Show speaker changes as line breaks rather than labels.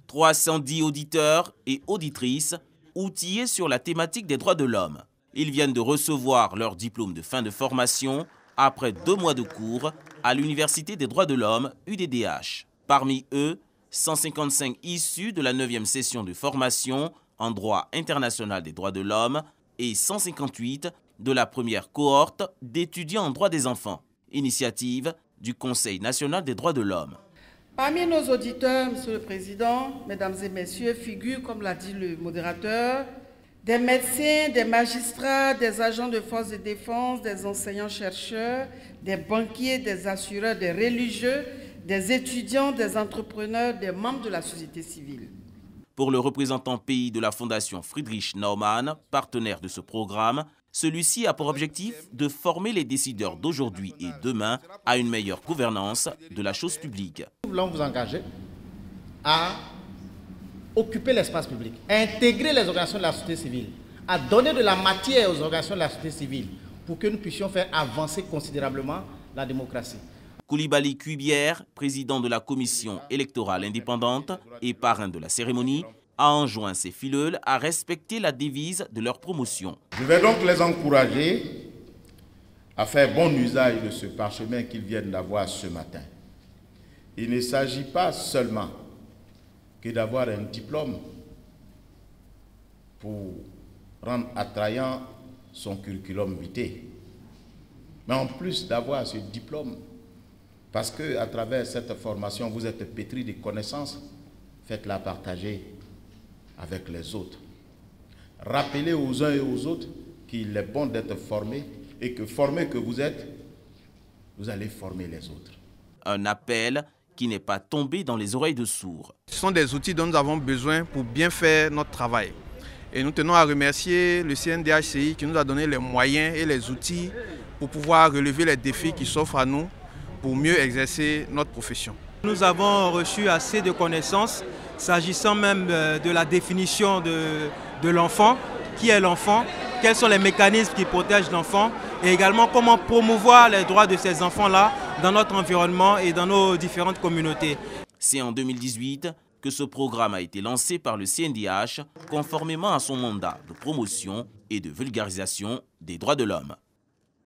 310 auditeurs et auditrices outillés sur la thématique des droits de l'homme. Ils viennent de recevoir leur diplôme de fin de formation après 2 mois de cours à l'Université des droits de l'homme, UDDH. Parmi eux, 155 issus de la 9e session de formation en droit international des droits de l'homme et 158 de la première cohorte d'étudiants en droit des enfants, initiative du Conseil national des droits de l'homme.
Parmi nos auditeurs, Monsieur le Président, Mesdames et Messieurs, figurent, comme l'a dit le modérateur, des médecins, des magistrats, des agents de force de défense, des enseignants-chercheurs, des banquiers, des assureurs, des religieux, des étudiants, des entrepreneurs, des membres de la société civile.
Pour le représentant pays de la Fondation Friedrich Naumann, partenaire de ce programme, celui-ci a pour objectif de former les décideurs d'aujourd'hui et demain à une meilleure gouvernance de la chose publique.
Nous voulons vous engager à occuper l'espace public, à intégrer les organisations de la société civile, à donner de la matière aux organisations de la société civile pour que nous puissions faire avancer considérablement la démocratie.
Koulibaly Cuibière, président de la commission électorale indépendante et parrain de la cérémonie, a enjoint ses fileuls à respecter la devise de leur promotion.
Je vais donc les encourager à faire bon usage de ce parchemin qu'ils viennent d'avoir ce matin. Il ne s'agit pas seulement que d'avoir un diplôme pour rendre attrayant son curriculum vitae, mais en plus d'avoir ce diplôme, parce qu'à travers cette formation, vous êtes pétris de connaissances, faites-la partager avec les autres. Rappelez aux uns et aux autres qu'il est bon d'être formé et que formé que vous êtes, vous allez former les autres.
Un appel qui n'est pas tombé dans les oreilles de sourds.
Ce sont des outils dont nous avons besoin pour bien faire notre travail. Et nous tenons à remercier le CNDHCI qui nous a donné les moyens et les outils pour pouvoir relever les défis qui s'offrent à nous pour mieux exercer notre profession.
Nous avons reçu assez de connaissances s'agissant même de la définition de l'enfant, qui est l'enfant, quels sont les mécanismes qui protègent l'enfant et également comment promouvoir les droits de ces enfants-là dans notre environnement et dans nos différentes communautés.
C'est en 2018 que ce programme a été lancé par le CNDH conformément à son mandat de promotion et de vulgarisation des droits de l'homme.